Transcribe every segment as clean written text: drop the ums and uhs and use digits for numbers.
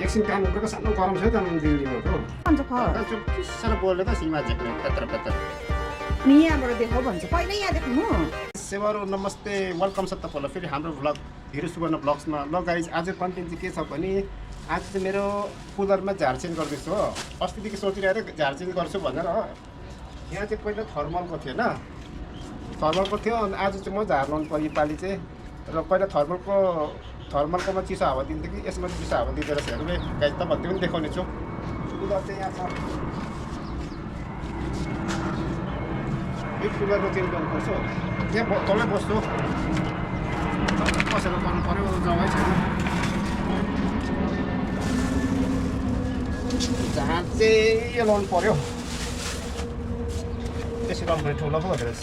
एकछिन काम गरेको सानो गरम छ त दिल्लीमा त भन्छ फ चुप किसेर बोल्यो त सीमा झेक्ने पत्र पत्र अनि यहाँबाट देखाउ भन्छ पहिल्यै यहाँ देखाउनु सेवारो नमस्ते वेलकम छ तपाईँलाई फेरि हाम्रो भ्लग हिरो सुवर्ण ब्लग्समा। ल गाइज आज कन्टेन्ट चाहिँ के छ भने आज चाहिँ मेरो कुलरमा झार चेन्ज गर्दैछु हो। अस्तिदेखि सोचिरहेको थिएँ झार चेन्ज गर्छु भनेर हो। यहाँ चाहिँ पहिला थर्मलको थिएन, थर्मलको थियो। अनि आज चाहिँ म झार लाउनु पर्यो योपालि चाहिँ। र पहिला थर्मलकोमा चिसो हावा दिन्थ्यो कि यसमा चिसो हावा दिँदो रहेछ। हेर्नु गाइज तपाईँहरू पनि देखाउने छु। कुलर चाहिँ यहाँ छ, यो कुलरको चेन्ज गर्नुपर्छ। यहाँ तलै बस्छु, बसेर गर्नु पऱ्यो, जग्गै छैन। झार चाहिँ यो लाउनु पऱ्यो, यसरी लाउनु पऱ्यो। ठुलो पो हुँदो रहेछ,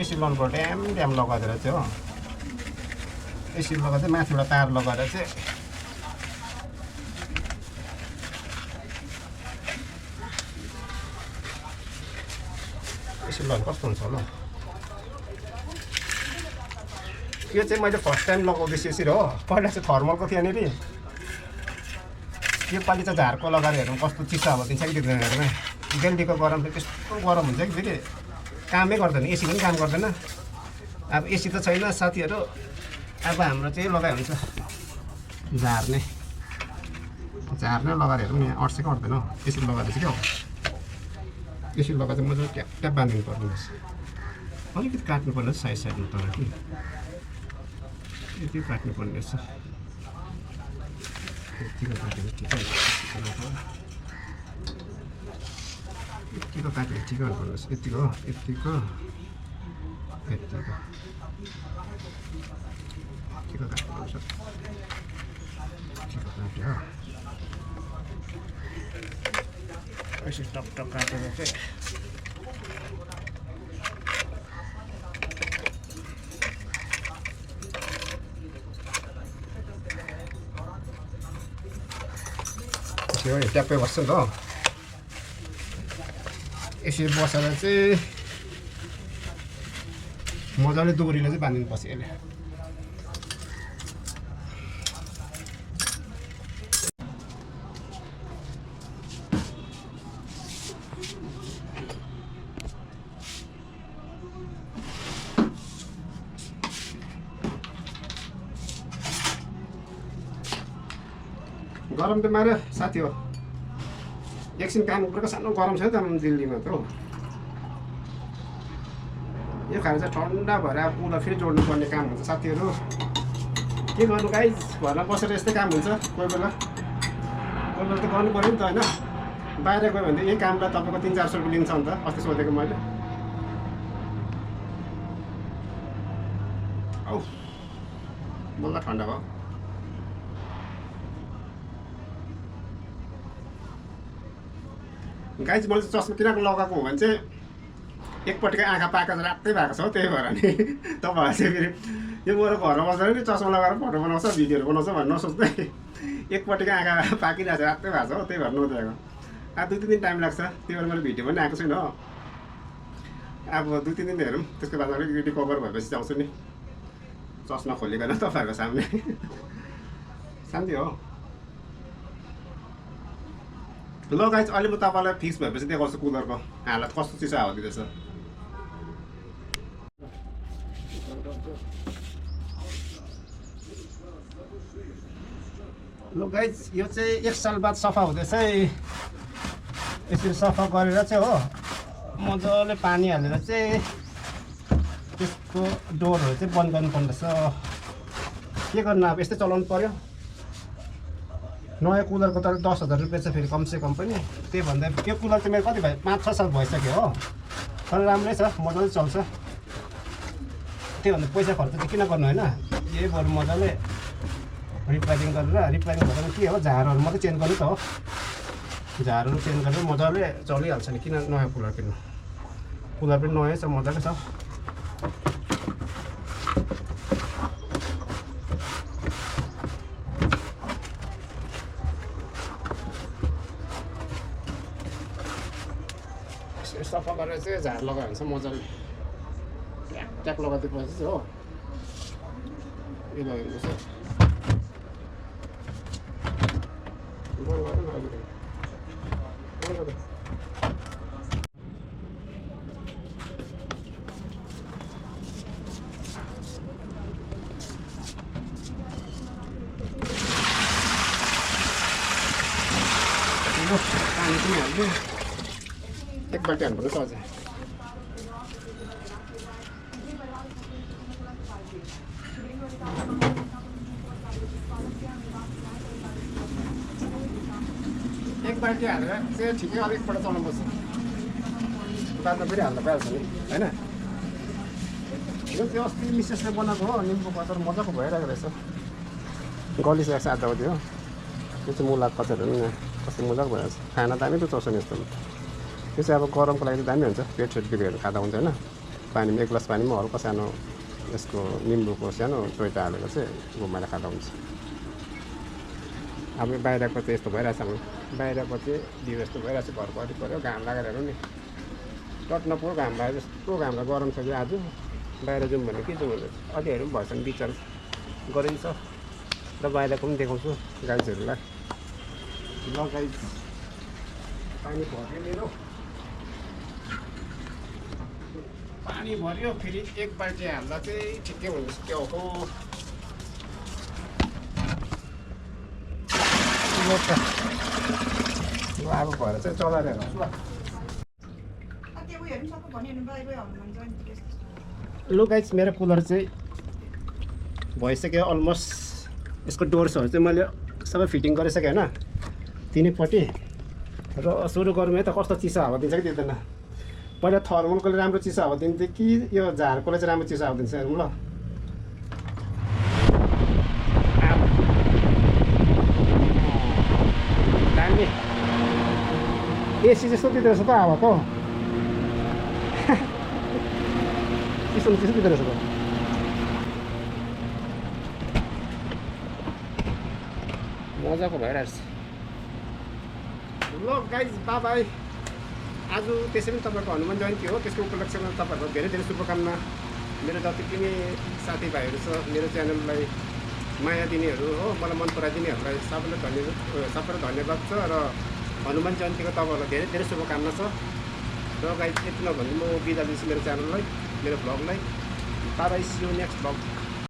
यसरी लाउनु पऱ्यो। ड्याम लगाएर चाहिँ हो, यसरी लगाएर चाहिँ माथिबाट तार लगाएर चाहिँ यसरी लगाउनु कस्तो हुन्छ होला। यो चाहिँ मैले फर्स्ट टाइम लगाउँदैछु यसरी हो। पहिला चाहिँ थर्मलको थियो यहाँनिर, योपालि चाहिँ झारको लगाएर हेरौँ कस्तो चिसो हावा दिन्छ कि दिँदैन। हेर्नु दिल्लीको गरम चाहिँ त्यस्तो गरम हुन्छ कि फेरि कामै गर्दैन, एसी पनि काम गर्दैन। अब एसी त छैन साथीहरू, अब हाम्रो चाहिँ लगाइ हुन्छ झार नै लगाएर हेरौँ। यहाँ अट्सेको अट्दैन, यसरी लगाएर चाहिँ क्या हो, यसरी लगाएर चाहिँ मजाले ट्याप ट्याप बाँधिनु पर्ने रहेछ। अलिकति काट्नुपर्ने साइड साइडमा तर कि यति काट्नुपर्ने रहेछ। यतिको काटेको ठिकै, यतिको काटेको ठिकै गर्नुपर्ने रहेछ। यतिको यतिको यतिको यतिको काट्नुपर्छ, यतिको काट्यो यसरी टक टक काटेर चाहिँ ट्याप्पै बस्छ नि त। यसरी बसेर चाहिँ मजाले दोहोरीले चाहिँ बाँधिनुपर्छ यसले। गरम त माऱ्यो साथी हो, एकछिन काम गरेको सानो गरम छ त दिल्लीमा त हो। यो खाएर चाहिँ ठन्डा भएर अब कुलर फेरि जोड्नु पर्ने काम हुन्छ साथीहरू। के गर्नु गाइज, घरमा बसेर यस्तै काम हुन्छ कोही बेला त गर्नु पऱ्यो नि त होइन। बाहिर गयो भने त यही कामलाई तपाईँको 300-400 रुपियाँ लिन्छ नि त। अस्ति सोधेको मैले। औ बल्ल ठन्डा भयो। गाइज मैले चाहिँ चस्मा किन लगाएको हो भने चाहिँ एकपट्टिको आँखा पाका रातै भएको छ हो, त्यही भएर नि। तपाईँहरू चाहिँ फेरि यो मेरो घरमा बसेर नि चस्मा लगाएर फोटो बनाउँछ भिडियोहरू बनाउँछ भनेर नसोच्दै, एकपट्टिको आँखा पाकिरहेको छ रातै भएको छ हो, त्यही भएर नदेखाएको। अब 2-3 दिन टाइम लाग्छ, त्यही भएर मैले भिडियो पनि आएको छैन हो। अब 2-3 दिन हेरौँ, त्यसको बाद अलिकति कभर भएपछि आउँछु नि चस्मा खोलिकन तपाईँहरूको सामने। शान्ति हो। ल गाइज अहिले म तपाईँलाई फिक्स भएपछि देखाउँछु कुलरको हालत कस्तो चिसो हावा दिँदैछ। ल गाइज यो चाहिँ 1 साल बाद सफा हुँदैछ है। यसरी सफा गरेर चाहिँ हो मजाले पानी हालेर चाहिँ त्यसको डोरहरू चाहिँ बन्द गर्नुपर्ने रहेछ। के गर्नु अब यस्तै चलाउनु पऱ्यो। नयाँ कुलरको त 10,000 रुपियाँ छ फेरि कमसेकम पनि। त्यही भन्दा यो कुलर चाहिँ मेरो कति भयो 5-6 साल भइसक्यो हो, तर राम्रै छ, मजाले चल्छ। त्यही भन्दा पैसा खर्च चाहिँ किन गर्नु होइन, यही बरु मजाले रिपेयरिङ गरेर। रिपेयरिङ भनेर के हो, झारहरू मात्रै चेन्ज गर्नु त हो। झारहरू चेन्ज गरेर मजाले चलिहाल्छ नि, किन नयाँ कुलर किन्नु। कुलर पनि नयाँ छ, मजाले छ। सफा गरेर चाहिँ झार लगायो भने चाहिँ मजाले ट्याक ट्याक लगाइदिएपछि चाहिँ हो यो लगाइदिनुपर्छ। पानी पनि हाल्छु एक बाल्टी हाल्नुपर्छ अझै एक बाल्टी हालेर चाहिँ ठिकै अलिकपल्ट चलाउनुपर्छ बादमा फेरि हाल्दा भइहाल्छ नि होइन यो त्यो अस्ति मिसेसले बनाएको हो निम्बुको अचार मजाको भइरहेको रहेछ गलिसकेको छ आधाउधी हो त्यो चाहिँ मुलाको अचारहरू नि कस्तो मजाको भइरहेको छ खाना दामी त चौसो नि यस्तो त्यो चाहिँ अब गरमको लागि चाहिँ दामी हुन्छ पेट बिग्रेर खाँदा हुन्छ होइन पानीमा एक ग्लास पानीमा हल्का सानो यसको निम्बुको सानो चोइटा हालेर चाहिँ घुमाएर खाँदा हुन्छ अब बाहिरको चाहिँ यस्तो भइरहेछ अब बाहिरको चाहिँ बिउ यस्तो भइरहेछ घरको अलिक पऱ्यो घाम लागेर हेरौँ नि टट नपुरो घाम लाग्यो जस्तो घामलाई गरम छ कि आज बाहिर जाउँ भने के जाउँ अलिहरू पनि भएछ नि विचार गरिन्छ र बाहिरको पनि देखाउँछु गाइजहरूलाई ल गाइज पानी भर्यो मेरो पानी भर्यो फेरि एक बाल्टी हाल्दा चाहिँ ठिकै हुन्छ क्या हो अब भएर चाहिँ चलाएर हेर्नुहोस् ल गाइज मेरो कुलर चाहिँ भइसक्यो अलमोस्ट यसको डोर्सहरू चाहिँ मैले सबै फिटिङ गरिसकेँ होइन तिनैपट्टि र सुरु गरौँ है त कस्तो चिसो हावा दिन्छ कि दिँदैन पहिला थर्मलकोले राम्रो चिसो हावा दिन्थ्यो कि यो झारकोले चाहिँ राम्रो चिसो हावा दिन्छ हेरौँ ल दामी एसी जस्तो दिँदो रहेछ त हावाको चिसो चिसो दिँदो रहेछ त मजाको भइरहेछ ल गाइज बाई आज त्यसरी तपाईँको हनुमान जयन्ती हो त्यसको उपलक्ष्यमा तपाईँहरूको धेरै धेरै शुभकामना मेरो जति पनि साथीभाइहरू छ मेरो च्यानललाई माया दिनेहरू हो मलाई मन पराइदिनेहरूलाई सबैलाई धन्यवाद छ र हनुमान जयन्तीको तपाईँहरूलाई धेरै धेरै शुभकामना छ र गाइज यति नभन्नु म बिदा दिन्छु मेरो च्यानललाई मेरो भ्लगलाई bye see you next vlog